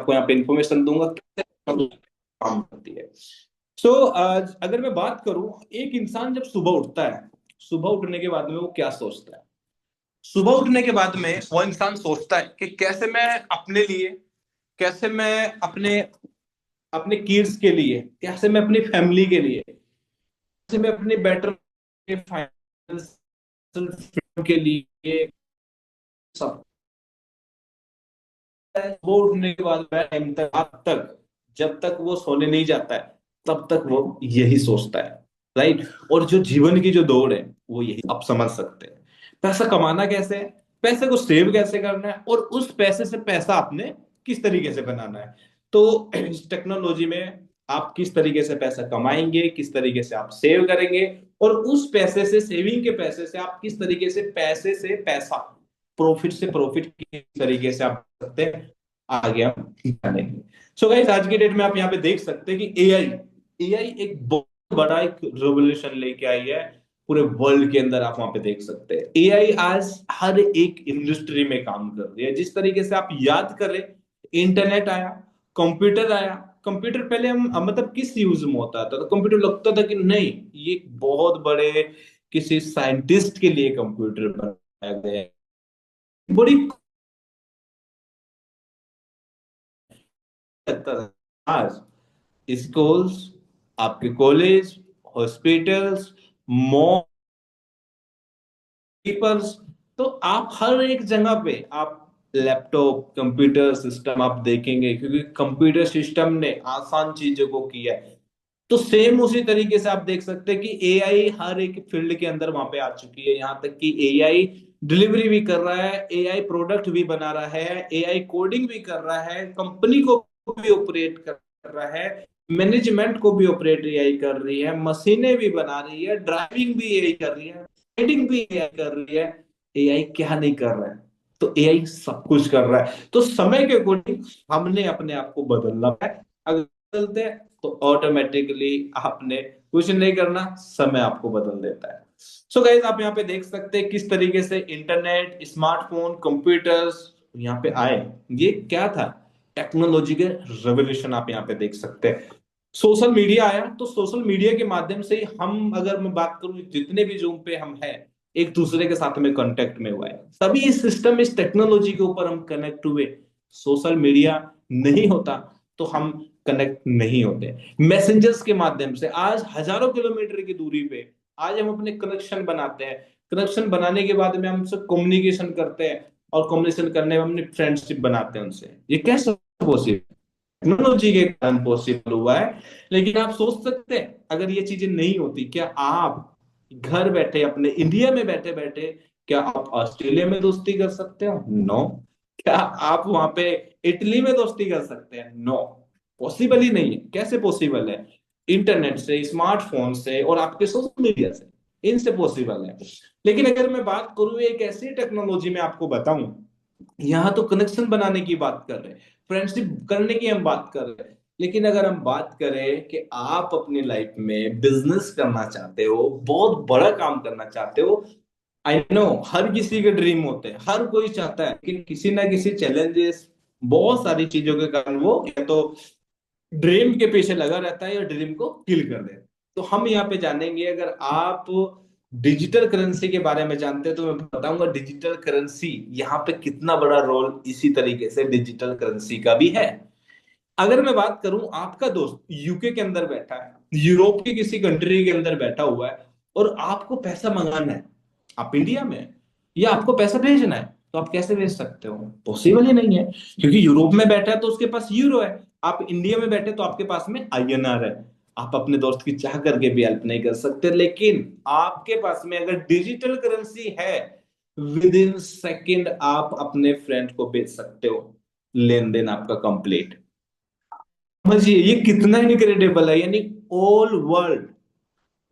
आपको यहाँ पे इन्फॉर्मेशन दूंगा कैसे काम करती है। सो अगर मैं बात करूं, एक इंसान जब सुबह उठता है, सुबह उठने के बाद में वो क्या सोचता है? सुबह उठने के बाद में वो इंसान सोचता है कि कैसे मैं अपने लिए, कैसे मैं अपने अपने किड्स के लिए, कैसे मैं अपनी फैमिली के लिए, कैसे मैं अपने बेटर फाइनेंशियल फ्रीडम के लिए सब। वो उठने के बाद टाइम तक, रात तक, जब तक वो सोने नहीं जाता है, तब तक वो यही सोचता है, राइट। और जो जीवन की जो दौड़ है वो यही आप समझ सकते हैं। पैसा कमाना कैसे है, पैसे को सेव कैसे करना है, और उस पैसे से पैसा आपने किस तरीके से बनाना है। तो इस टेक्नोलॉजी में आप किस तरीके से पैसा कमाएंगे, किस तरीके से आप सेव करेंगे, और उस पैसे से, सेविंग के पैसे से आप किस तरीके से पैसे से पैसा, प्रॉफिट से प्रॉफिट किस तरीके से आप सकते हैं, आगे हम जानेंगे। सो गाइस, आज की डेट में आप यहाँ पे देख सकते हैं कि एआई एआई एक बहुत बड़ा एक रेवोल्यूशन लेके आई है पूरे वर्ल्ड के अंदर। आप वहां पे देख सकते हैं एआई आज हर एक इंडस्ट्री में काम कर रही है। जिस तरीके से आप याद करें, इंटरनेट आया, कंप्यूटर आया। कंप्यूटर पहले हम मतलब किस यूज में होता था, तो कंप्यूटर लगता था कि नहीं, ये एक बहुत बड़े किसी साइंटिस्ट के लिए कंप्यूटर बनाया गया है, बड़ी लगता था। आज स्कूल्स, आपके कॉलेज, हॉस्पिटल्स, मॉल, पेपर्स, तो आप हर एक जगह पे आप लैपटॉप, कंप्यूटर सिस्टम आप देखेंगे, क्योंकि कंप्यूटर सिस्टम ने आसान चीजों को किया है। तो सेम उसी तरीके से आप देख सकते हैं कि एआई हर एक फील्ड के अंदर वहां पे आ चुकी है। यहाँ तक कि एआई डिलीवरी भी कर रहा है, एआई प्रोडक्ट भी बना रहा है, एआई कोडिंग भी कर रहा है, कंपनी को भी ऑपरेट कर रहा है, मैनेजमेंट को भी ऑपरेट एआई कर रही है, मशीनें भी बना रही है, ड्राइविंग भी एआई कर रही है, ट्रेडिंग भी एआई कर रही है। एआई क्या नहीं कर रहा है? तो एआई सब कुछ कर रहा है। तो समय के अकॉर्डिंग हमने अपने आप को बदलना है। अगर बदलते हैं तो ऑटोमेटिकली आपने कुछ नहीं करना, समय आपको बदल देता है। सो गाइस, आप यहाँ पे देख सकते हैं किस तरीके से इंटरनेट, स्मार्टफोन, कंप्यूटर्स यहाँ पे आए। ये क्या था? टेक्नोलॉजी के रेवोल्यूशन आप यहाँ पे देख सकते हैं। सोशल मीडिया आया, तो सोशल मीडिया के माध्यम से ही हम, अगर मैं बात करूं, जितने भी जूम पे हम हैं, एक दूसरे के साथ में कांटेक्ट में हुआ है, सभी इस सिस्टम, इस टेक्नोलॉजी के ऊपर हम कनेक्ट हुए। सोशल मीडिया नहीं होता तो हम कनेक्ट नहीं होते। मैसेंजर्स के माध्यम से आज हजारों किलोमीटर की दूरी पे आज हम अपने कनेक्शन बनाते हैं। कनेक्शन बनाने के बाद में हम सब कम्युनिकेशन करते हैं, और कम्युनिकेशन करने में अपनी फ्रेंडशिप बनाते हैं उनसे। ये कैसे पॉसिबल? टेक्नोलॉजी के कारण पॉसिबल हुआ है। लेकिन आप सोच सकते हैं, अगर ये चीजें नहीं होती, क्या आप घर बैठे अपने इंडिया में बैठे बैठे, क्या आप ऑस्ट्रेलिया में दोस्ती कर सकते हो? नो। क्या आप वहां पे इटली में दोस्ती कर सकते हैं? नो, पॉसिबल ही नहीं है। कैसे पॉसिबल है? इंटरनेट से, स्मार्टफोन से, और आपके सोशल मीडिया से, इनसे पॉसिबल है। लेकिन अगर मैं बात करूं एक ऐसी टेक्नोलॉजी में आपको बताऊं, यहाँ तो कनेक्शन बनाने की बात कर रहे हैं, फ्रेंडशिप करने की हम बात कर रहे हैं। लेकिन अगर हम बात करें कि आप अपनी लाइफ में बिजनेस करना चाहते हो, बहुत बड़ा काम करना चाहते हो, आई नो हर किसी के ड्रीम होते हैं, हर कोई चाहता है, लेकिन किसी ना किसी चैलेंजेस, बहुत सारी चीजों के कारण वो या तो ड्रीम के पीछे लगा रहता है या ड्रीम को किल कर दे। तो हम यहाँ पे जानेंगे, अगर आप डिजिटल करेंसी के बारे में जानते हैं तो मैं बताऊंगा डिजिटल करेंसी यहाँ पे कितना बड़ा रोल इसी तरीके से डिजिटल करेंसी का भी है। अगर मैं बात करूं, आपका दोस्त यूके के अंदर बैठा है, यूरोप की किसी कंट्री के अंदर बैठा हुआ है, और आपको पैसा मंगाना है, आप इंडिया में हैं, या आपको पैसा भेजना है, तो आप कैसे भेज सकते हो? पॉसिबल ही नहीं है। क्योंकि यूरोप में बैठा है तो उसके पास यूरो है, आप इंडिया में बैठे तो आपके पास में आईएनआर है। आप अपने दोस्त की चाह करके भी हेल्प नहीं कर सकते। लेकिन आपके पास में अगर डिजिटल करेंसी है, विद इन सेकेंड आप अपने फ्रेंड को भेज सकते हो, लेन देन आपका कंप्लीट। समझिए ये कितना इनक्रेडिबल है। यानी ऑल वर्ल्ड,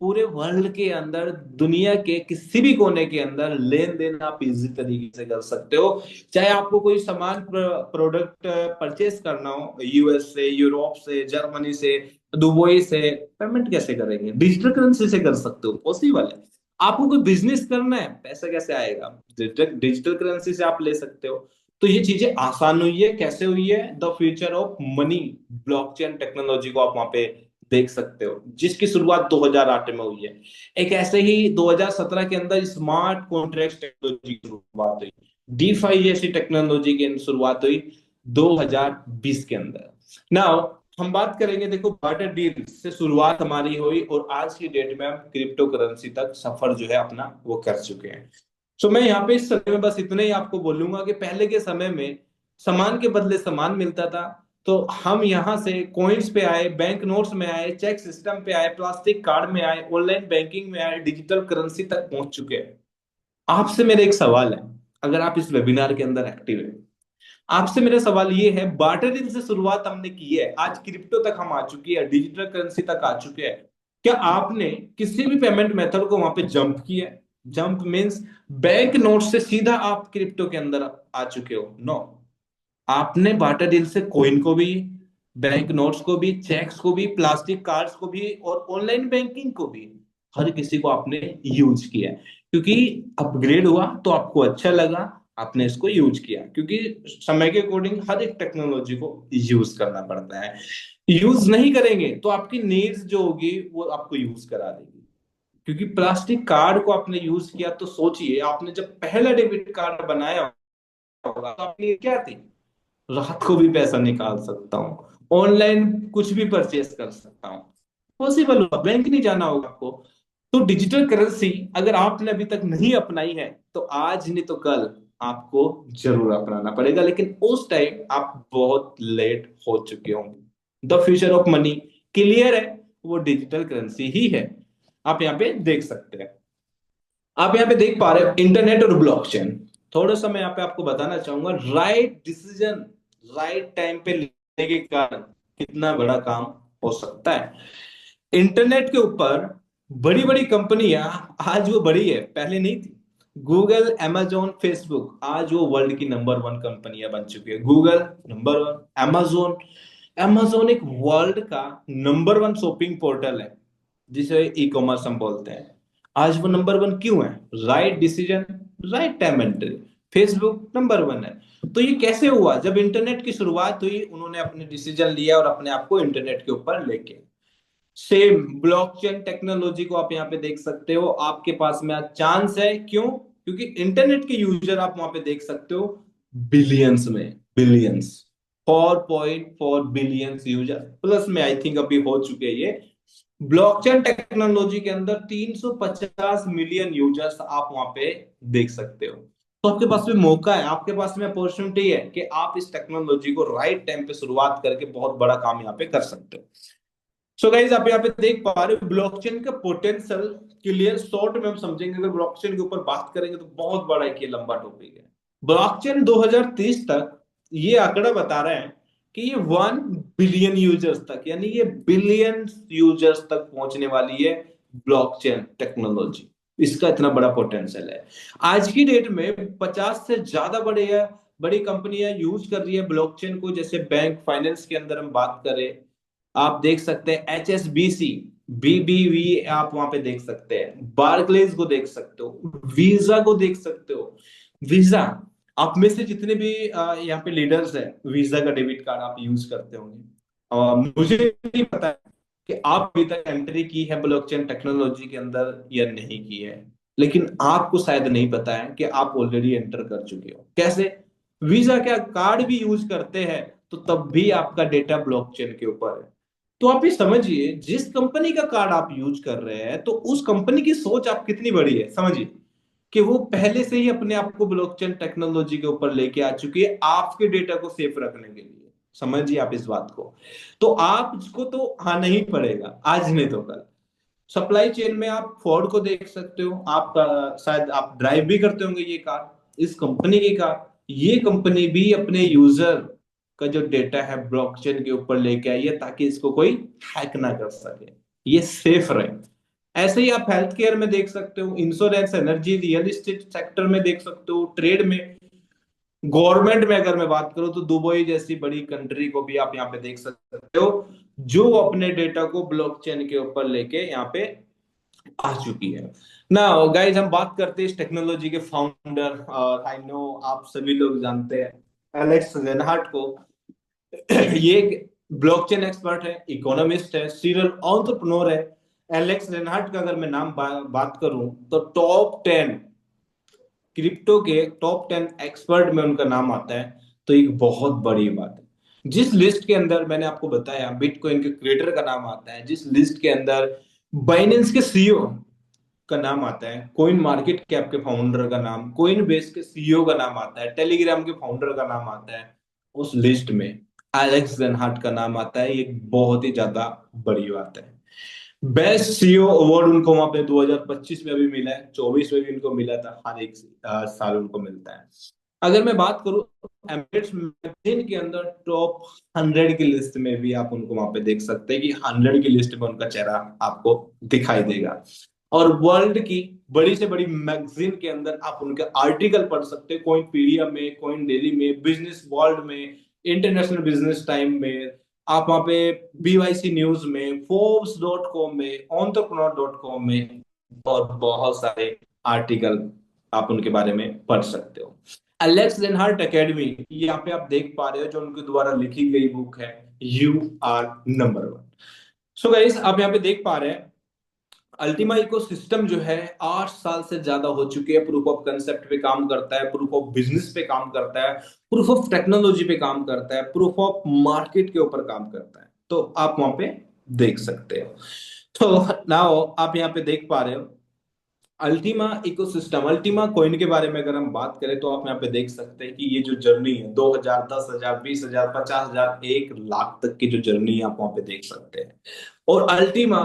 पूरे वर्ल्ड के अंदर, दुनिया के किसी भी कोने के अंदर लेन देन आप इजी तरीके से कर सकते हो। चाहे आपको कोई सामान, प्रोडक्ट परचेस करना हो, यूएस से, यूरोप से, जर्मनी से, दुबई से, पेमेंट कैसे करेंगे? डिजिटल करेंसी से कर सकते हो, पॉसिबल है। आपको कोई बिजनेस करना है, पैसा कैसे आएगा? डिजिटल डिजिटल करेंसी से आप ले सकते हो। तो ये चीजें आसान हुई है, कैसे हुई है? The future of money, blockchain technology को आप वहां पे देख सकते हो, जिसकी शुरुआत 2008 में हुई है। एक ऐसे ही 2017 के अंदर स्मार्ट कॉन्ट्रैक्ट टेक्नोलॉजी की शुरुआत हुई। डीफाई जैसी टेक्नोलॉजी की शुरुआत हुई 2020 के अंदर। नाउ हम बात करेंगे, देखो बार्टर डील से शुरुआत हमारी हुई और आज की डेट में हम क्रिप्टो करेंसी तक सफर जो है अपना वो कर चुके हैं। तो मैं यहाँ पे इस समय में बस इतना ही आपको बोलूंगा कि पहले के समय में सामान के बदले सामान मिलता था, तो हम यहाँ से कॉइन्स पे आए, बैंक नोट्स में आए, चेक सिस्टम पे आए, प्लास्टिक कार्ड में आए, ऑनलाइन बैंकिंग में आए, डिजिटल करेंसी तक पहुंच चुके हैं। आपसे मेरा एक सवाल है, अगर आप इस वेबिनार के अंदर एक्टिव है, आपसे मेरा सवाल ये है, बार्टरिंग से शुरुआत हमने की है, आज क्रिप्टो तक हम आ चुके हैं, डिजिटल करेंसी तक आ चुके हैं। क्या आपने किसी भी पेमेंट मेथड को वहां पे जंप किया है? जंप मीन्स बैंक नोट से सीधा आप क्रिप्टो के अंदर आ चुके हो? नो। आपने बार्टर डील से कॉइन को भी, बैंक नोट्स को भी, चेक्स को भी, प्लास्टिक कार्ड्स को भी और ऑनलाइन बैंकिंग को भी, हर किसी को आपने यूज किया है। क्योंकि अपग्रेड हुआ तो आपको अच्छा लगा, आपने इसको यूज किया। क्योंकि समय के अकॉर्डिंग हर एक टेक्नोलॉजी को यूज करना पड़ता है। यूज नहीं करेंगे तो आपकी नीड्स जो होगी वो आपको यूज करा देगी। क्योंकि प्लास्टिक कार्ड को आपने यूज किया, तो सोचिए आपने जब पहला डेबिट कार्ड बनाया होगा तो आपकी क्या थी? रात को भी पैसा निकाल सकता हूँ, ऑनलाइन कुछ भी परचेस कर सकता हूँ, पॉसिबल होगा, बैंक नहीं जाना होगा आपको। तो डिजिटल करेंसी अगर आपने अभी तक नहीं अपनाई है तो आज नहीं तो कल आपको जरूर अपनाना पड़ेगा, लेकिन उस टाइम आप बहुत लेट हो चुके होंगे। The future of money clear है, वो डिजिटल करेंसी ही है। आप यहाँ पे देख सकते हैं, आप यहाँ पे देख पा रहे हो इंटरनेट और ब्लॉकचेन। थोड़ा सा मैं यहाँ पे आपको बताना चाहूंगा, राइट डिसीजन राइट टाइम पे लेने के कारण कितना बड़ा काम हो सकता है। इंटरनेट के ऊपर बड़ी बड़ी कंपनियां, आज वो बड़ी है, पहले नहीं थी। गूगल, amazon, फेसबुक, आज वो वर्ल्ड की नंबर वन कंपनियां बन चुकी है। Google number one, amazon, amazon एक वर्ल्ड का नंबर वन शॉपिंग पोर्टल है, जिसे ई कॉमर्स हम बोलते हैं। आज वो नंबर वन क्यों है? Right decision, right time entry. Facebook number one है। तो ये कैसे हुआ? जब इंटरनेट की शुरुआत हुई, उन्होंने अपने डिसीजन लिया और अपने आप को इंटरनेट के ऊपर लेके। सेम ब्लॉकचेन टेक्नोलॉजी को आप यहाँ पे देख सकते हो, आपके पास में आज चांस है। क्यों? क्योंकि इंटरनेट के यूजर आप वहां पे देख सकते हो बिलियंस में, बिलियंस, 4.4 बिलियंस यूजर प्लस में आई थिंक अभी हो चुके हैं ये। ब्लॉकचेन टेक्नोलॉजी के अंदर 350 मिलियन यूजर्स आप वहां पे देख सकते हो। तो आपके पास में मौका है, आपके पास में अपॉर्चुनिटी है कि आप इस टेक्नोलॉजी को राइट टाइम पे शुरुआत करके बहुत बड़ा काम यहाँ पे कर सकते हो। सो गाइज आप यहाँ पे देख पा रहे हो ब्लॉकचेन का पोटेंशियल क्लियर शॉर्ट में हम समझेंगे। अगर ब्लॉकचेन के ऊपर बात करेंगे तो बहुत बड़ा एक ये लंबा टॉपिक है। ब्लॉकचेन 2030 तक ये आंकड़ा बता रहे हैं कि ये 1 बिलियन यूजर्स तक, यानी ये बिलियन यूजर्स तक पहुंचने वाली है ब्लॉकचेन टेक्नोलॉजी। इसका इतना बड़ा पोटेंशियल है। आज की डेट में 50 से ज्यादा बड़ी कंपनियां यूज कर रही है ब्लॉकचेन को। जैसे बैंक फाइनेंस के अंदर हम बात करें, आप देख सकते हैं HSBC, BBV, आप वहां पे देख सकते हैं, बार्कलेज को देख सकते हो, वीजा को देख सकते हो। वीजा, आप में से जितने भी यहाँ पे लीडर्स हैं, वीजा का डेबिट कार्ड आप यूज करते होंगे। मुझे नहीं पता कि आप अभी तक एंट्री की है ब्लॉकचेन टेक्नोलॉजी के अंदर या नहीं की है, लेकिन आपको शायद नहीं पता है कि आप ऑलरेडी एंटर कर चुके हो। कैसे? वीजा का कार्ड भी यूज करते हैं तो तब भी आपका डेटा ब्लॉकचेन के ऊपर है। तो आप ये समझिए, जिस कंपनी का कार्ड आप यूज कर रहे हैं तो उस कंपनी की सोच आप कितनी बड़ी है, समझिए कि वो पहले से ही अपने आप को ब्लॉकचेन टेक्नोलॉजी के ऊपर लेके आ चुकी है आपके डेटा को सेफ रखने के लिए। समझिए आप इस बात को। तो आपको तो आना ही पड़ेगा, आज नहीं तो कल। सप्लाई चेन में आप फोर्ड को देख सकते हो, आप शायद आप ड्राइव भी करते होंगे ये कार, इस कंपनी की कार। ये कंपनी भी अपने यूजर का जो डेटा है ब्लॉकचेन के ऊपर लेके आई है, ताकि इसको कोई हैक ना कर सके, ये सेफ रहे। ऐसे ही आप हेल्थ केयर में देख सकते हो, insurance, energy, real estate sector में देख सकते हो, ट्रेड में, गवर्नमेंट में अगर मैं बात करूं तो दुबई जैसी बड़ी कंट्री को भी आप यहाँ पे देख सकते हो, जो अपने डेटा को ब्लॉकचेन के ऊपर लेके यहाँ पे आ चुकी है ना। गाइज हम बात करते हैं इस टेक्नोलॉजी के फाउंडर, और आई नो आप सभी लोग जानते हैं एलेक्स लेनहार्ट को। ये एक ब्लॉकचेन एक्सपर्ट है, इकोनॉमिस्ट है, सीरियल एंटरप्रेन्योर है। एलेक्स लेनहार्ट का अगर मैं नाम बात करूं तो टॉप 10 क्रिप्टो के टॉप 10 एक्सपर्ट में उनका नाम आता है। तो एक बहुत बड़ी बात है। जिस लिस्ट के अंदर मैंने आपको बताया बिटकॉइन के क्रिएटर का नाम आता है, जिस लिस्ट के अंदर बाइनेंस के सीईओ का नाम आता है, कोइन मार्केट कैप के फाउंडर का नाम, कोइन बेस के सीईओ का नाम आता है, टेलीग्राम के फाउंडर का नाम आता है, उस लिस्ट में एलेक्स लेनहार्ट का नाम आता है। ये बहुत ही ज्यादा बड़ी बात है। बेस्ट सीईओ अवार्ड उनको वहां पे 2025 में भी मिला है, 24 में भी उनको मिला था, हर एक साल उनको मिलता है। अगर मैं बात करूं एमिरेट्स मैगजीन के अंदर टॉप 100 की लिस्ट में भी आप उनको वहां पे देख सकते हैं कि 100 की लिस्ट में उनका चेहरा आपको दिखाई देगा। और वर्ल्ड की बड़ी से बड़ी मैगजीन के अंदर आप उनके आर्टिकल पढ़ सकते हैं, कोइन पीडिया में, कोइन डेली में, बिजनेस वर्ल्ड में, इंटरनेशनल बिजनेस टाइम में, आप वहां पे बीवाईसी न्यूज में, फोर्ब्स.com में, entrepreneur.com में, और बहुत सारे आर्टिकल आप उनके बारे में पढ़ सकते हो। एलेक्स लेनहार्ट एकेडमी, यहाँ पे आप देख पा रहे हो जो उनके द्वारा लिखी गई बुक है, you are number one. So guys, आप यहाँ पे देख पा रहे हैं अल्टीमा इकोसिस्टम जो है 8 साल से ज्यादा हो चुके हैं, प्रूफ ऑफ कंसेप्ट पे काम करता है, प्रूफ ऑफ बिजनेस पे काम करता है, प्रूफ ऑफ टेक्नोलॉजी पे काम करता है, प्रूफ ऑफ मार्केट के ऊपर काम करता है। तो आप वहां पे देख सकते हो। तो नाउ आप यहाँ पे देख पा रहे हो अल्टीमा इकोसिस्टम, अल्टीमा कॉइन के बारे में अगर हम बात करें तो आप यहाँ पे देख सकते हैं कि ये जो जर्नी है 2000, 10,000, 20,000, 50,000, 1 लाख तक की जो जर्नी है आप वहां पे देख सकते हैं। और अल्टीमा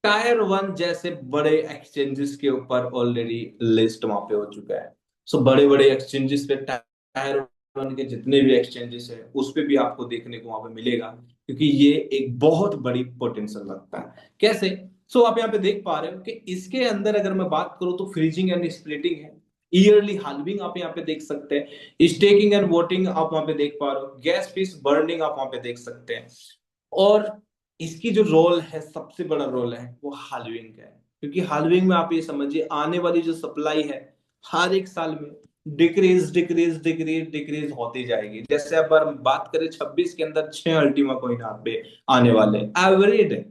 टायर 1 जैसे बड़े एक्सचेंजेस के ऊपर ऑलरेडी लिस्ट वहां पे हो चुका है। सो बड़े बड़े एक्सचेंजेस पे टायर 1 के जितने भी एक्सचेंजेस है उस पे भी आपको देखने को वहां पे मिलेगा, क्योंकि ये एक बहुत बड़ी पोटेंशियल रखता है। कैसे? आप यहाँ पे देख पा रहे हो कि इसके अंदर अगर मैं बात करूं तो फ्रीजिंग एंड स्प्लिटिंग है, ईयरली हाल्विंग आप यहाँ पे देख सकते हैं, स्टेकिंग एंड वोटिंग आप वहां पे देख पा रहे हो, गैस फीस बर्निंग आप वहां पे देख सकते हैं। और इसकी जो रोल है, सबसे बड़ा रोल है वो हाल्विंग का है, क्योंकि हाल्विंग में आप ये समझिए आने वाली जो सप्लाई है हर एक साल में डिक्रीज डिक्रीज डिक्रीज डिक्रीज होती जाएगी। जैसे अब अगर बात करें 26 के अंदर 6 अल्टीमा कोइन आप पे आने वाले एवरेज है,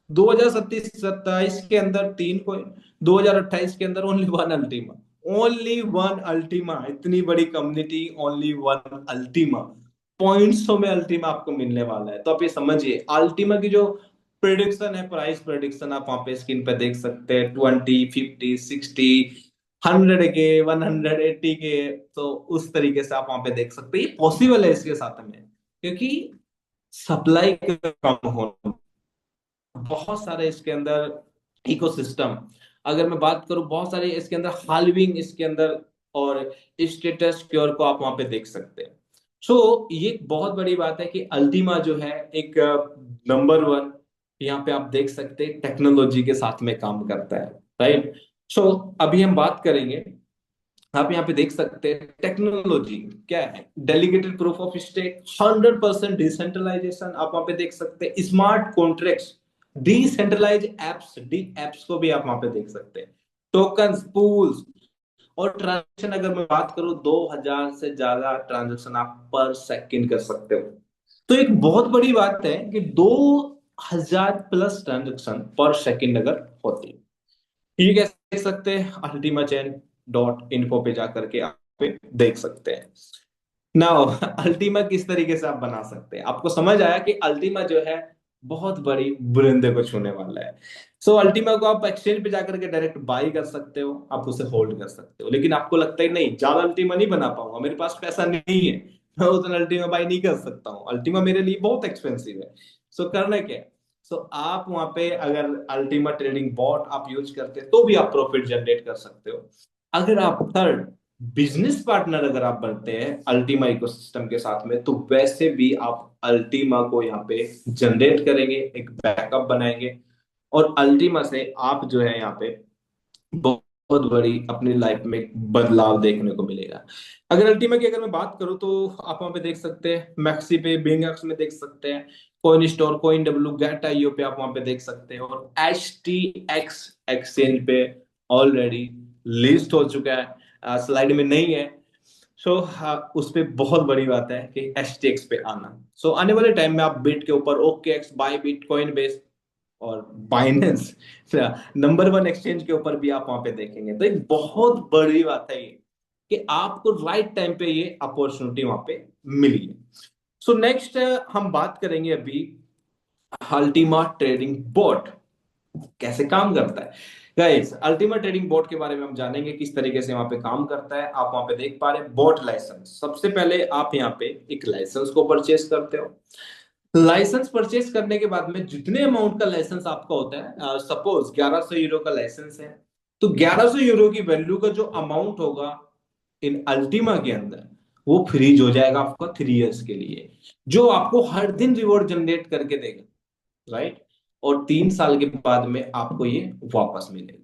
2027-27 के अंदर 3 कोइन, 2028 के अंदर ओनली 1 अल्टीमा, इतनी बड़ी कम्युनिटी, ओनली 1 अल्टीमा, पॉइंट्सों में अल्टीमा आपको मिलने वाला है। तो आप ये समझिए अल्टीमा की जो प्रेडिक्शन है, प्राइस प्रेडिक्शन आप वहां पे स्क्रीन पे देख सकते हैं, 20, 50, 60, 100 के, 180 के। तो उस तरीके से आप वहां पे देख सकते हैं, ये पॉसिबल है इसके साथ में, क्योंकि सप्लाई कम होना, बहुत सारे इसके अंदर इकोसिस्टम, अगर मैं बात करूं बहुत सारे इसके अंदर हाल्विंग इसके अंदर, और स्टेटस क्योर को आप वहां पे देख सकते हैं। ये एक बहुत बड़ी बात है कि अल्टीमा जो है एक नंबर 1, यहाँ पे आप देख सकते हैं टेक्नोलॉजी के साथ में काम करता है, राइट। अभी हम बात करेंगे, आप यहाँ पे देख सकते हैं टेक्नोलॉजी क्या है, delegated proof of stake, 100% decentralisation आप वहां पे देख सकते हैं, smart contracts, decentralise apps, D apps को भी आप वहां पे देख सकते हैं, टोकन्स, पूल्स, और ट्रांजेक्शन अगर मैं बात करूं 2000 से ज्यादा ट्रांजेक्शन आप पर सेकंड कर सकते हो। तो एक बहुत बड़ी बात है कि 2000+ ट्रांजेक्शन पर सेकंड अगर होती है। ये कैसे देख सकते हैं, ultimachain.info पे जाकर के आप पे देख सकते हैं। नाउ अल्टीमा किस तरीके से आप बना सकते हैं, आपको समझ आया कि अल्टीमा जो है बहुत बड़ी बुलंदे को छूने वाला है। अल्टीमा को आप एक्सचेंज पे जाकर के डायरेक्ट बाई कर सकते हो, आप उसे होल्ड कर सकते हो, लेकिन आपको लगता है नहीं ज्यादा अल्टीमा नहीं बना पाऊंगा, मेरे पास पैसा नहीं है, मैं उतना अल्टीमा बाई नहीं कर सकता हूँ, अल्टीमा मेरे लिए बहुत एक्सपेंसिव है। करना क्या है, आप वहां पे अगर अल्टीमा ट्रेडिंग बॉट आप यूज करते हैं तो भी आप प्रॉफिट जनरेट कर सकते हो। अगर आप थर्ड बिजनेस पार्टनर अगर आप बनते हैं अल्टीमा इकोसिस्टम के साथ में, तो वैसे भी आप अल्टीमा को यहाँ पे जनरेट करेंगे, एक बैकअप बनाएंगे, और अल्टीमा से आप जो है यहाँ पे बहुत बड़ी अपनी लाइफ में एक बदलाव देखने को मिलेगा। अगर अल्टीमा की अगर मैं बात करूं तो आप वहां पे देख सकते हैं, मैक्सी पे, बिंगएक्स में देख सकते हैं, coin store, coin W, gate IO पे आप वहां पे देख सकते हैं, और HTX एक्सचेंज पे ऑलरेडी लिस्ट हो चुका है, स्लाइड में नहीं है। सो हाँ, उस पे बहुत बड़ी बात है कि एच पे आना। सो आने वाले टाइम में आप बिट के ऊपर OK X, by bitcoin base और बाइनेंस नंबर वन एक्सचेंज के ऊपर भी आप वहां पे देखेंगे। तो एक बहुत बड़ी बात है ये कि आपको राइट टाइम पे ये अपॉर्चुनिटी वहां पे मिली है। सो नेक्स्ट हम बात करेंगे अभी अल्टीमा ट्रेडिंग बोट कैसे काम करता है। गाइस, अल्टीमा ट्रेडिंग बोट के बारे में हम जानेंगे किस तरीके से वहां पे काम करता है। आप वहां पे देख पा रहे हैं बोट लाइसेंस। सबसे पहले आप यहाँ पे एक लाइसेंस को परचेस करते हो। लाइसेंस परचेस करने के बाद में जितने अमाउंट का लाइसेंस आपका होता है, सपोज 1100 यूरो का लाइसेंस है, तो 1100 यूरो की वैल्यू का जो अमाउंट होगा इन अल्टीमा के अंदर, वो फ्रीज हो जाएगा आपका 3 इयर्स के लिए, जो आपको हर दिन रिवॉर्ड जनरेट करके देगा, राइट। और 3 साल के बाद में आपको ये वापस मिलेगा।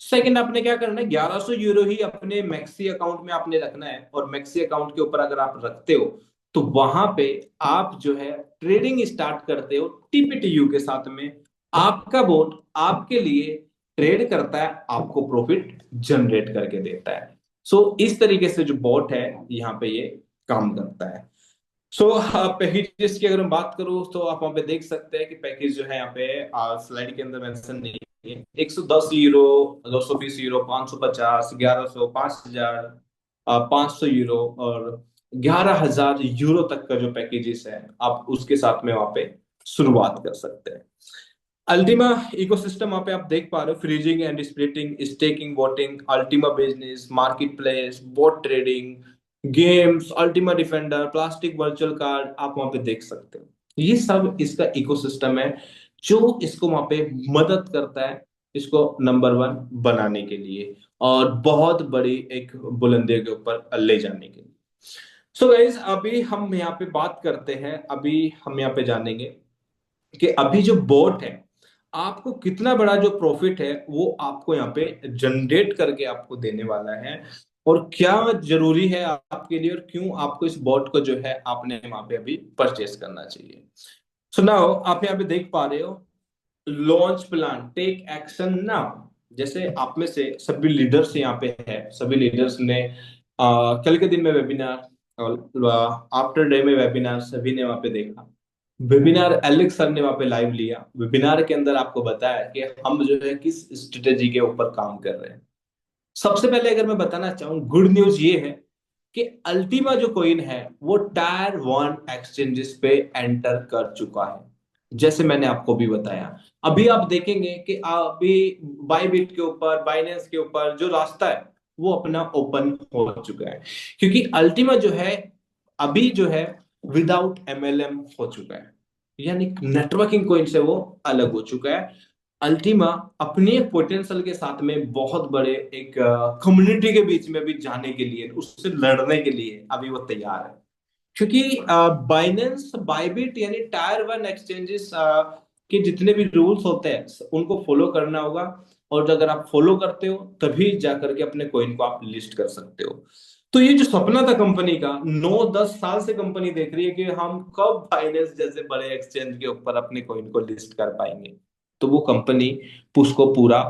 सेकंड, आपने क्या करना है, 1100 यूरो ही अपने मैक्सी अकाउंट में आपने रखना है। और मैक्सी अकाउंट के ऊपर अगर आप रखते हो तो वहां पे आप जो है ट्रेडिंग स्टार्ट करते हो टीपीटीयू के साथ में। आपका बोट आपके लिए ट्रेड करता है, आपको प्रॉफिट जनरेट करके देता है। सो इस तरीके से जो बोट है यहाँ पे ये काम करता है। सो पैकेजेस की अगर मैं बात करूं तो आप वहां पे देख सकते हैं कि पैकेज जो है यहाँ पे स्लाइड के अंदर मेंशन नहीं है। 110 यूरो, 220 यूरो, 550, 1100, 5000, 500 यूरो और 11,000 यूरो तक का जो पैकेजेस है, आप उसके साथ में वहां पे शुरुआत कर सकते हैं। अल्टीमा इकोसिस्टम वहां पे आप देख पा रहे हो, freezing and splitting, staking, voting, Ultima business, market place, boat trading, games, Ultima defender, plastic virtual card, आप वहां पे देख सकते हो। ये सब इसका इकोसिस्टम है जो इसको वहां पे मदद करता है इसको नंबर वन बनाने के लिए और बहुत बड़ी एक बुलंदियों के ऊपर ले जाने के लिए। सो गाइज, अभी हम यहाँ पे बात करते हैं, अभी हम यहाँ पे जानेंगे कि अभी जो बोट है आपको कितना बड़ा जो प्रॉफिट है वो आपको यहाँ पे जनरेट करके आपको देने वाला है, और क्या जरूरी है आपके लिए, और क्यों आपको इस बॉट को जो है आपने वहां पे अभी परचेस करना चाहिए। सुनाओ, आप यहाँ पे देख पा रहे हो launch plan, take action now. जैसे आप में से सभी लीडर्स यहाँ पे है, सभी लीडर्स ने कल के दिन में वेबिनार और आफ्टर डे में वेबिनार सभी ने वहां पे देखा। वेबिनार एलेक्स सर ने वहां पे लाइव लिया। वेबिनार के अंदर आपको बताया कि हम जो है किस स्ट्रेटेजी के ऊपर काम कर रहे हैं। सबसे पहले अगर मैं बताना चाहूँ, गुड न्यूज ये है कि अल्टीमा जो कोइन है वो टायर वन एक्सचेंजेस पे एंटर कर चुका है। जैसे मैंने आपको भी बताया, अभी आप देखेंगे कि अभी बाईबिट के ऊपर, बाइनेंस के ऊपर जो रास्ता है वो अपना ओपन हो चुका है, क्योंकि अल्टीमा जो है अभी जो है विदाउट एमएलएम हो चुका है, यानी नेटवर्किंग कोइन से वो अलग हो चुका है। अल्टीमा अपने पोटेंशियल के साथ में बहुत बड़े एक कम्युनिटी के बीच में भी जाने के लिए, उससे लड़ने के लिए अभी वो तैयार है। क्योंकि बाइनेंस, बाइबिट यानी टायर वन एक्सचेंजेस के जितने भी रूल्स होते हैं उनको फॉलो करना होगा। और अगर आप फॉलो करते हो तभी जाकर के अपने कॉइन को आप लिस्ट कर सकते हो। तो ये जो सपना था कंपनी का, 9-10 साल से कंपनी देख रही है कि हम कब बाइनेंस जैसे बड़े एक्सचेंज के ऊपर अपने कॉइन को लिस्ट कर पाएंगे, तो वो कंपनी उसको पूरा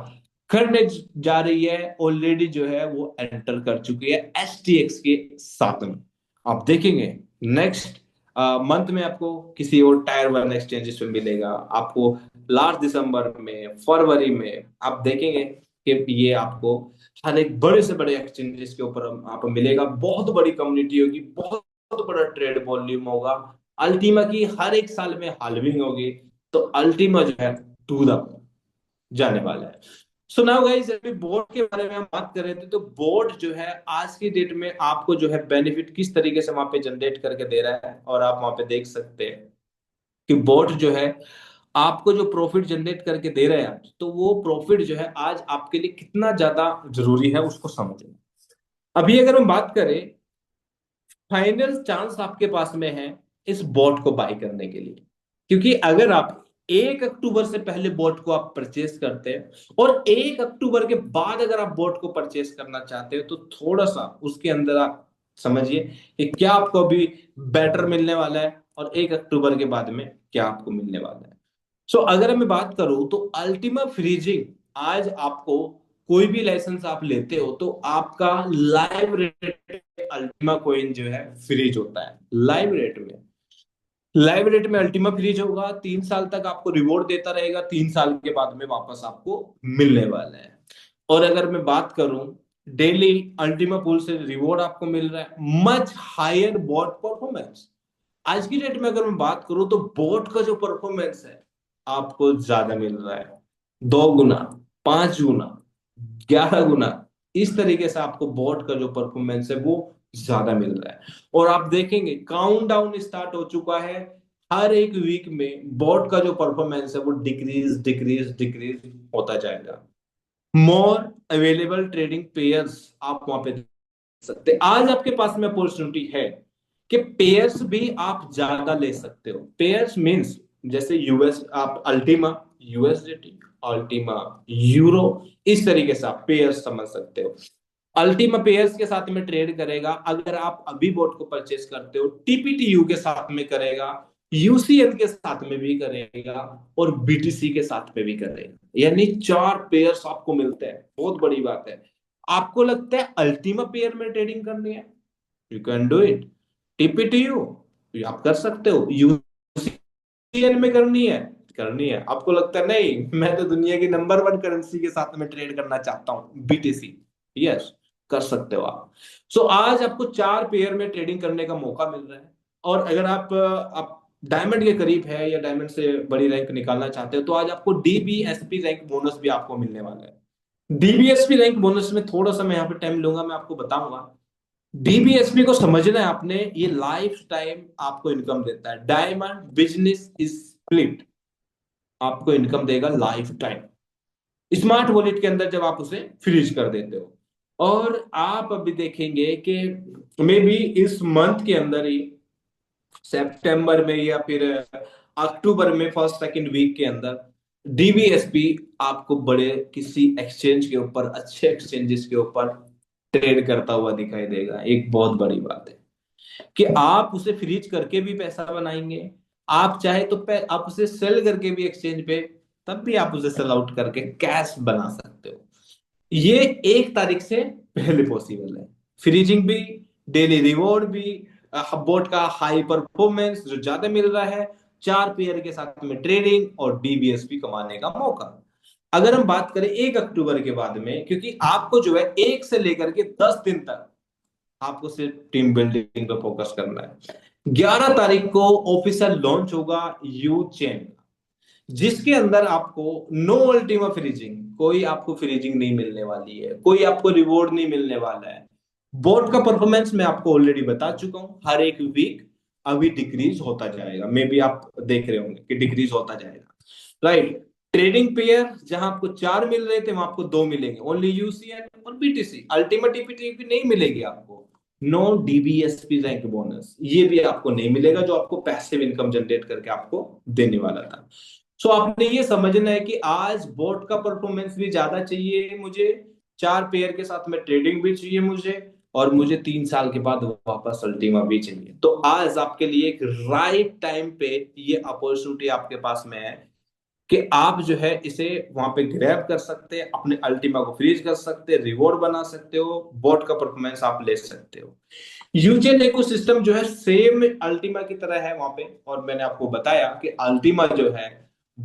करने जा रही है। ऑलरेडी जो है वो एंटर कर चुकी है एसटीएक्स के साथ में। आप देखेंगे नेक्स्ट मंथ में आपको किसी और टायर वन एक्सचेंजेस पे मिलेगा, आपको लास्ट दिसंबर में, फरवरी में आप देखेंगे कि ये आपको हर एक बड़े से बड़े एक्सचेंजेस के ऊपर आप मिलेगा। बहुत बड़ी कम्युनिटी होगी, बहुत बड़ा ट्रेड वॉल्यूम होगा। अल्टीमा की हर एक साल में हाल्विंग होगी, तो अल्टीमा जो है टू द जाने वाला है। सो नाउ गाइस, अभी बोर्ड के बारे में हम बात कर रहे थे, तो बोर्ड जो है आज की डेट में आपको जो है बेनिफिट किस तरीके से वहां पे जनरेट करके दे रहा है, और आप वहां पे देख सकते हैं कि बोर्ड जो है आपको जो प्रॉफिट जनरेट करके दे रहे हैं, तो वो प्रॉफिट जो है आज आपके लिए कितना ज्यादा जरूरी है उसको समझना। अभी अगर हम बात करें, फाइनल चांस आपके पास में है इस बोट को बाय करने के लिए, क्योंकि अगर आप 1 अक्टूबर से पहले बोट को आप परचेस करते हैं और 1 अक्टूबर के बाद अगर आप बोट को परचेस करना चाहते हो, तो थोड़ा सा उसके अंदर आप समझिए कि क्या आपको अभी बेटर मिलने वाला है और 1 अक्टूबर के बाद में क्या आपको मिलने वाला है। सो अगर मैं बात करूं तो अल्टीमा फ्रीजिंग, आज आपको कोई भी लाइसेंस आप लेते हो तो आपका लाइव रेट अल्टीमा कॉइन जो है फ्रीज होता है लाइव रेट में। लाइव रेट में अल्टीमा फ्रीज होगा, 3 साल तक आपको रिवॉर्ड देता रहेगा, 3 साल के बाद में वापस आपको मिलने वाला है। और अगर मैं बात करूं, डेली अल्टीमा पूल से रिवॉर्ड आपको मिल रहा है मच हायर बोट परफॉर्मेंस। आज की डेट में अगर मैं बात करूं तो बोट का जो परफॉर्मेंस है आपको ज्यादा मिल रहा है, 2 गुना, 5 गुना, 11 गुना, इस तरीके से आपको बोट का जो परफॉर्मेंस है वो ज्यादा मिल रहा है। और आप देखेंगे काउंटडाउन स्टार्ट हो चुका है, हर एक वीक में बोट का जो परफॉर्मेंस है वो डिक्रीज डिक्रीज डिक्रीज होता जाएगा। मोर अवेलेबल ट्रेडिंग पेयर्स आप वहां पे देख सकते हैं। आज आपके पास में अपॉर्चुनिटी है कि पेयर्स भी आप ज्यादा ले सकते हो। पेयर्स मींस जैसे यूएस आप अल्टीमा, यूएसडीटी, अल्टीमा, यूरो, इस तरीके से आप पेयर्स समझ सकते हो। अल्टीमा पेयर्स के साथ में ट्रेड करेगा अगर आप अभी बोट को परचेस करते हो, टीपीटीयू के साथ में करेगा, यूसीएल के साथ में भी करेगा, और बीटीसी के साथ में भी करेगा। यानी 4 पेयर्स आपको मिलते हैं, बहुत बड़ी बात है। आपको लगता है अल्टीमा पेयर में ट्रेडिंग करनी है, यू कैन डू इट। टीपीटीयू आप कर सकते हो, यूसीएल में करनी है। आपको लगता है नहीं मैं तो दुनिया की नंबर 1 करेंसी के साथ में ट्रेड करना चाहता हूं, बीटीसी, यस, कर सकते हो आप। सो आज आपको 4 पेयर में ट्रेडिंग करने का मौका मिल रहा है। और अगर आप डायमंड के करीब है या डायमंड से बड़ी रैंक निकालना चाहते हो तो आज आपको डीबीएसपी रैंक बोनस भी आपको मिलने वाला है। डीबीएसपी रैंक बोनस में थोड़ा सा मैं यहाँ पे टाइम लूंगा, मैं आपको बताऊंगा। डीबीएसपी को समझना है आपने, ये लाइफ टाइम आपको इनकम देता है। डायमंड बिजनेस स्प्लिट आपको इनकम देगा लाइफ टाइम, स्मार्ट वॉलेट के अंदर जब आप उसे फ्रीज कर देते हो। और आप अभी देखेंगे कि मे बी इस मंथ के अंदर ही, सितंबर में या फिर अक्टूबर में फर्स्ट सेकंड वीक के अंदर, डीबीएसपी आपको बड़े किसी एक्सचेंज के ऊपर, अच्छे एक्सचेंजेस के ऊपर ट्रेड करता हुआ दिखाई देगा। एक बहुत बड़ी बात है कि आप उसे फ्रीज करके भी पैसा बनाएंगे, आप चाहे तो आप उसे सेल करके भी एक्सचेंज पे, तब भी आप उसे सेल आउट करके कैश बना सकते हो। ये 1 तारीख से पहले पॉसिबल है। फ्रीजिंग भी, डेली रिवॉर्ड भी, बोट का हाई परफॉर्मेंस जो ज्यादा मिल रहा है, 4 पेयर के साथ में ट्रेडिंग और डीबीएसपी कमाने का मौका। अगर हम बात करें 1 अक्टूबर के बाद में, क्योंकि आपको जो है 1 से लेकर के 10 दिन तक आपको सिर्फ टीम बिल्डिंग पे फोकस करना है। 11 तारीख को ऑफिशियल लॉन्च होगा यू चेन, जिसके अंदर आपको नो अल्टीमा फ्रीजिंग, कोई आपको फ्रीजिंग नहीं मिलने वाली है, कोई आपको रिवॉर्ड नहीं मिलने वाला है। बोर्ड का परफॉर्मेंस मैं आपको ऑलरेडी बता चुका हूं, हर एक वीक अभी डिक्रीज होता जाएगा। मे बी आप देख रहे होंगे कि डिक्रीज होता जाएगा, राइट। ट्रेडिंग पेयर जहां आपको 4 मिल रहे थे वहां आपको 2 मिलेंगे, ओनली यूसीएन और बीटीसी। अल्टीमेट टीपीटीपी नहीं मिलेगी आपको। नो डीबीएसपी रैंक बोनस ये भी आपको नहीं मिलेगा, जो आपको पैसिव इनकम जनरेट करके आपको देने वाला था। सो आपने ये समझना है कि आज बोट का परफॉर्मेंस भी ज्यादा चाहिए मुझे, 4 पेयर के साथ में ट्रेडिंग भी चाहिए मुझे, और मुझे 3 साल के बाद वापस अल्टीमा भी चाहिए। तो आज आपके लिए एक राइट टाइम पे ये अपॉर्चुनिटी आपके पास में है कि आप जो है इसे वहां पे ग्रैब कर सकते हैं, अपने अल्टीमा को फ्रीज कर सकते हैं, रिवॉर्ड बना सकते हो, बोट का परफॉर्मेंस आप ले सकते हो। यूजेन इकोसिस्टम जो है सेम अल्टीमा की तरह है वहां पे, और मैंने आपको बताया कि अल्टीमा जो है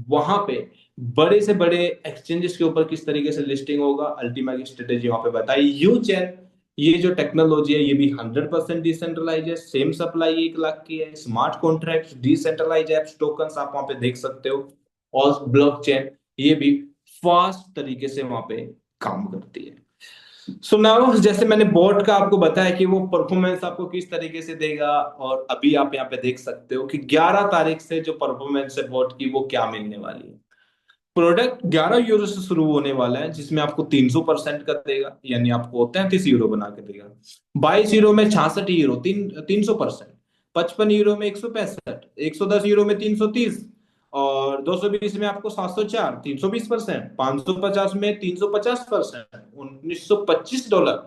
वहां पे बड़े से बड़े एक्सचेंजेस के ऊपर किस तरीके से लिस्टिंग होगा, अल्टीमा की स्ट्रेटेजी वहां पे बताई। यूचेन ये जो टेक्नोलॉजी है ये भी 100% डिसेंट्रलाइज है, सेम सप्लाई 1 लाख की है, smart contract, decentralise apps, tokens आप वहां पे देख सकते हो, और ब्लॉकचेन ये भी फास्ट तरीके से वहां पे काम करती है। सो नाउ जैसे मैंने बोट का आपको बताया कि वो परफॉर्मेंस आपको किस तरीके से देगा, और अभी आप यहाँ पे देख सकते हो कि 11 तारीख से जो परफॉर्मेंस है बोट की वो क्या मिलने वाली है। प्रोडक्ट 11 यूरो से शुरू होने वाला है, जिसमें आपको 300% का देगा, यानी आपको 33 यूरो बना के देगा। 22 यूरो में 66 यूरो, 300%। 55 यूरो में 165, 110 यूरो में 330, और 220 में आपको 704, 320%, 550 में 350%, $1925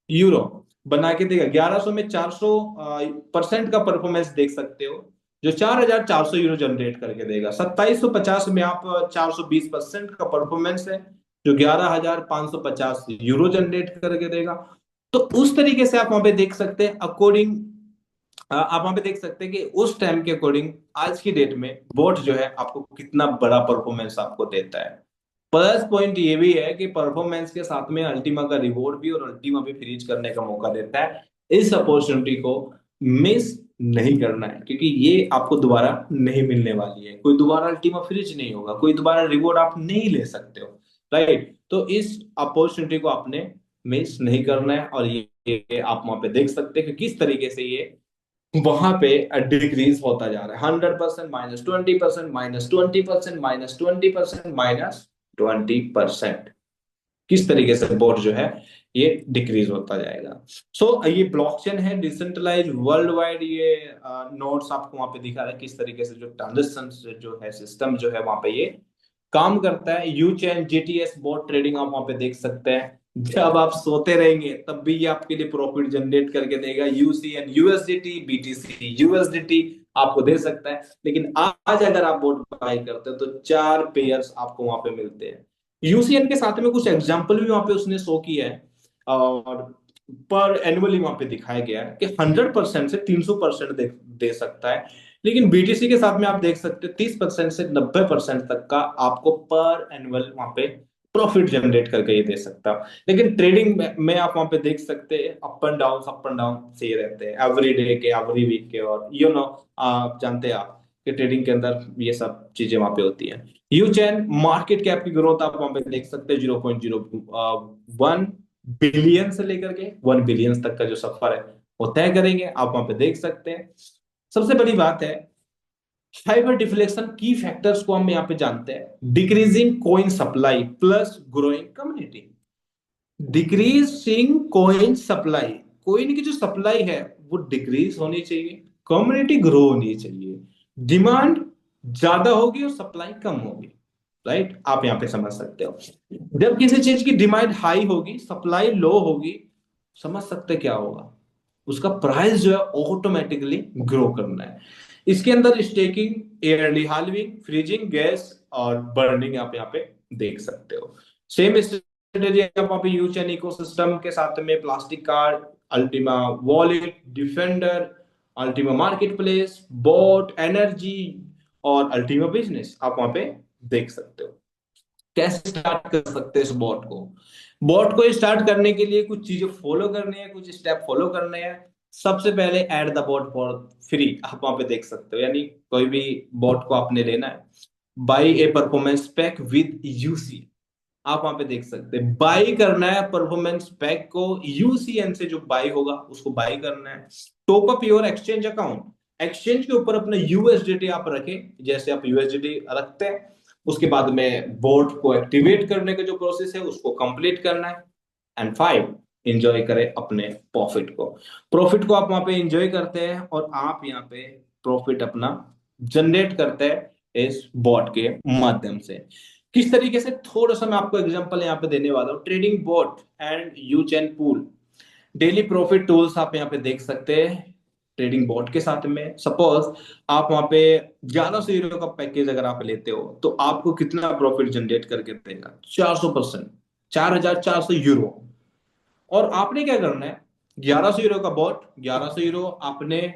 यूरो बना के देगा। 1100 में 400% का परफॉर्मेंस देख सकते हो, जो 4400 यूरो जनरेट करके देगा। 2750 में आप 420% का परफॉर्मेंस है, जो 11550 यूरो जनरेट करके देगा। तो उस तरीके से आप वहां पे देख सकते हैं अकॉर्डिंग, आप वहां पे देख सकते हैं कि उस टाइम के अकॉर्डिंग आज की डेट में बोट जो है आपको कितना बड़ा परफॉर्मेंस आपको देता है। प्लस पॉइंट ये भी है कि परफॉर्मेंस के साथ में अल्टीमा का रिवॉर्ड भी और अल्टीमा भी फ्रीज करने का मौका देता है। इस अपॉर्चुनिटी को मिस नहीं करना है, क्योंकि ये आपको दोबारा नहीं मिलने वाली है। कोई दोबारा अल्टीमा फ्रीज नहीं होगा, कोई दोबारा रिवॉर्ड आप नहीं ले सकते हो, राइट। तो इस अपॉर्चुनिटी को आपने मिस नहीं करना है। और ये आप वहां पे देख सकते हैं कि किस तरीके से ये वहां पे डिक्रीज होता जा रहा है। 100%, -20%, -20%, -20%, -20%, किस तरीके से बोर्ड जो है ये डिक्रीज होता जाएगा। सो ये ब्लॉकचेन है डिसेंट्रलाइज वर्ल्ड वाइड। ये नोट्स आपको वहां पे दिखा रहा है किस तरीके से जो ट्रांजेक्शन जो है सिस्टम जो है वहां पे ये काम करता है। You chain GTS boat trading आप वहां पे देख सकते हैं। जब आप सोते रहेंगे तब भी ये आपके लिए प्रॉफिट जनरेट करके देगा। यूसीएन यूएसडीटी, बीटीसी यूएसडीटी आपको दे सकता है। लेकिन आज अगर आप बोट बाय करते हो तो 4 पेयर्स आपको वहां पे मिलते हैं। यूसीएन के साथ में कुछ एग्जाम्पल भी वहां पे उसने शो किया है, और पर एनुअली वहां पे दिखाया गया है कि 100% से 300% दे सकता है। लेकिन बीटीसी के साथ में आप देख सकते हैं 30% से 90% तक का आपको पर एनुअल वहां पे प्रॉफिट जनरेट करके ये दे सकता है। लेकिन ट्रेडिंग में आप वहां पे देख सकते हैं अप एंड डाउन से रहते हैं, एवरी डे के, एवरी वीक के। और आप जानते हैं आप कि ट्रेडिंग के अंदर ये सब चीजें वहां पे होती है। यू चैन मार्केट कैप की ग्रोथ आप वहां पे देख सकते हैं 0.01 बिलियन से लेकर के 1 बिलियन तक का जो सफर है वो तय करेंगे, आप वहां पे देख सकते हैं। सबसे बड़ी बात है फाइबर डिफ्लेक्शन की फैक्टर्स को हम यहाँ पे जानते हैं। Decreasing coin supply plus growing community. Decreasing coin supply, coin की जो सप्लाई है वो डिक्रीज होनी चाहिए, कम्युनिटी ग्रो होनी चाहिए। डिमांड ज्यादा होगी और सप्लाई कम होगी, राइट। आप यहाँ पे समझ सकते हो। जब किसी चीज की डिमांड हाई होगी, सप्लाई लो होगी, समझ सकते क्या होगा, उसका प्राइस जो है ऑटोमेटिकली ग्रो करना है। इसके अंदर staking, early halving, freezing, gas और बर्निंग आप यहाँ पे देख सकते हो। सेम स्ट्रेटेजी आप वहाँ पे यूज एन इकोसिस्टम के साथ में plastic card, Ultima wallet, defender, Ultima market place, boat energy और अल्टीमा बिजनेस आप वहां पे देख सकते हो। कैसे स्टार्ट कर सकते हैं इस बॉट को। बॉट को स्टार्ट करने के लिए कुछ चीजें फॉलो करनी है, कुछ स्टेप फॉलो करने हैं। सबसे पहले add the bot for free आप वहां पे देख सकते हो, यानी कोई भी बॉट को आपने लेना है। By A performance pack with UC, आप वहां पे देख सकते हैं। बाई करना है परफॉर्मेंस पैक को, यूसीएन से जो बाई होगा उसको बाई करना है। Top up your exchange account, exchange के ऊपर अपना यूएसडीटी आप रखें, जैसे आप यूएसडीटी रखते हैं। उसके बाद में बोर्ड को एक्टिवेट करने का जो प्रोसेस है उसको कंप्लीट करना है। एंड 5, एंजॉय करें अपने प्रॉफिट को। प्रॉफिट को आप वहां पे एंजॉय करते हैं और आप यहाँ पे प्रॉफिट अपना जनरेट करते हैं इस बॉट के माध्यम से। किस तरीके से, थोड़ा सा मैं आपको एग्जांपल यहाँ पे देने वाला हूँ। Trading bot and you chain pool daily profit tools आप यहाँ पे देख सकते हैं। ट्रेडिंग बॉट के साथ में सपोज आप वहां पे 1100 यूरो का पैकेज अगर आप लेते हो तो आपको कितना प्रॉफिट जनरेट करके देगा, 400%, 4400 यूरो। और आपने क्या करना है, 1100 यूरो का बॉट, 1100 यूरो आपने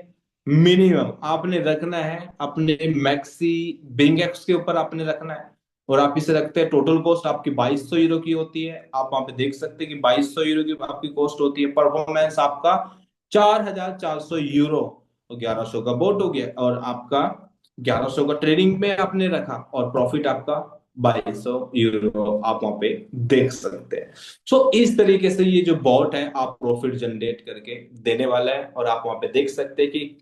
मिनिमम आपने रखना है अपने मैक्सी बिंग एक्स के ऊपर आपने रखना है। और आप इसे रखते हैं, टोटल कॉस्ट आपकी 2200 यूरो की होती है। आप वहां पे देख सकते हैं कि 2200 यूरो की आपकी कॉस्ट होती है। परफॉर्मेंस आपका 4400 यूरो, तो 1100 का बोट हो गया और आपका 1100 का ट्रेडिंग में आपने रखा और प्रॉफिट आपका 2200 यूरो आप वहां पे देख सकते हैं। सो इस तरीके से ये जो बॉट है आप प्रॉफिट जनरेट करके देने वाला है। और आप वहां पे देख सकते हैं कि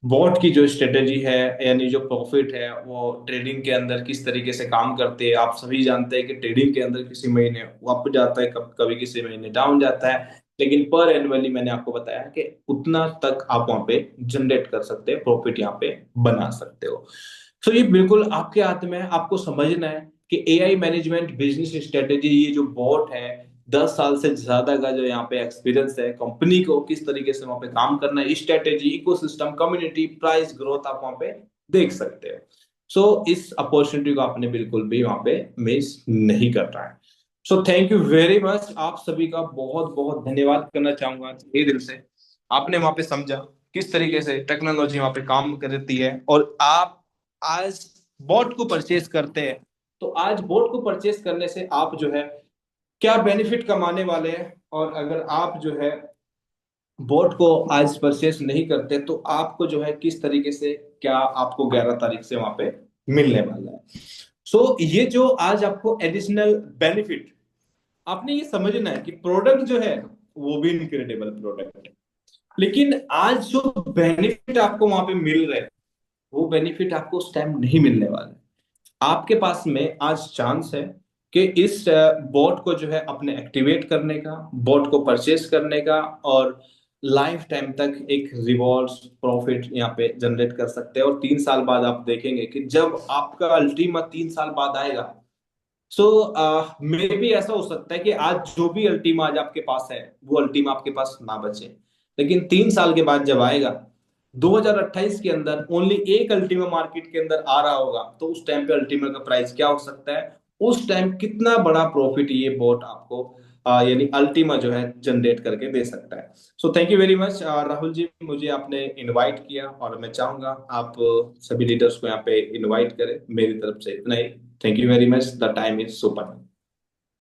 बॉट की जो स्ट्रेटेजी है, यानी जो प्रॉफिट है, वो ट्रेडिंग के अंदर किस तरीके से काम करते हैं। आप सभी जानते हैं कि ट्रेडिंग के अंदर किसी महीने अप जाता है, कभी किसी महीने डाउन जाता है। लेकिन पर एनुअली मैंने आपको बताया कि उतना तक आप वहां पे जनरेट कर सकते हैं, प्रॉफिट यहाँ पे बना सकते हो। तो ये बिल्कुल आपके हाथ में है, आपको समझना है कि एआई मैनेजमेंट बिजनेस स्ट्रेटेजी, ये जो बॉट है 10 साल से ज्यादा का जो यहाँ पे एक्सपीरियंस है कंपनी को, किस तरीके से वहां पे काम करना है, strategy, ecosystem, community, price growth आप वहां पे देख सकते हो। सो इस अपॉर्चुनिटी को आपने बिल्कुल भी वहां पे मिस नहीं करना है। So thank you very much, आप सभी का बहुत बहुत धन्यवाद करना चाहूंगा तहे दिल से। आपने वहां पे समझा किस तरीके से टेक्नोलॉजी वहां पे काम करती है, और आप आज बोट को परचेज करते हैं। तो आज बोट को परचेज करने से आप जो है क्या बेनिफिट कमाने वाले हैं, और अगर आप जो है बोट को आज परचेस नहीं करते तो आपको जो है किस तरीके से क्या आपको 11 तारीख से वहां पे मिलने वाला है। सो ये जो आज आपको एडिशनल बेनिफिट, आपने ये समझना है कि प्रोडक्ट जो है वो भी इनक्रेडिबल प्रोडक्ट है, लेकिन आज जो बेनिफिट आपको वहां पे मिल रहे हैं वो बेनिफिट आपको उस टाइम नहीं मिलने वाले। आपके पास में आज चांस है कि इस बॉट को जो है अपने एक्टिवेट करने का, बॉट को परचेस करने का, और लाइफ टाइम तक एक रिवॉर्ड्स प्रॉफिट यहाँ पे जनरेट कर सकते हैं। और 3 साल बाद आप देखेंगे कि जब आपका अल्टीमा 3 साल बाद आएगा, सो मे भी ऐसा हो सकता है कि आज जो भी अल्टीमा आज आपके पास है वो अल्टीमा आपके पास ना बचे, लेकिन 3 साल के बाद जब आएगा 2028 के अंदर ओनली एक अल्टीमा मार्केट के अंदर आ रहा होगा, तो उस टाइम पे अल्टीमा का प्राइस क्या हो सकता है, उस टाइम कितना बड़ा प्रॉफिट ये बोट आपको यानी अल्टीमा जो है जनरेट करके दे सकता है। So thank you very much Rahul ji, मुझे आपने इनवाइट किया, और मैं चाहूंगा आप सभी लीडर्स को यहाँ पे इनवाइट करें। मेरी तरफ से इतना ही। Thank you very much, the time is super.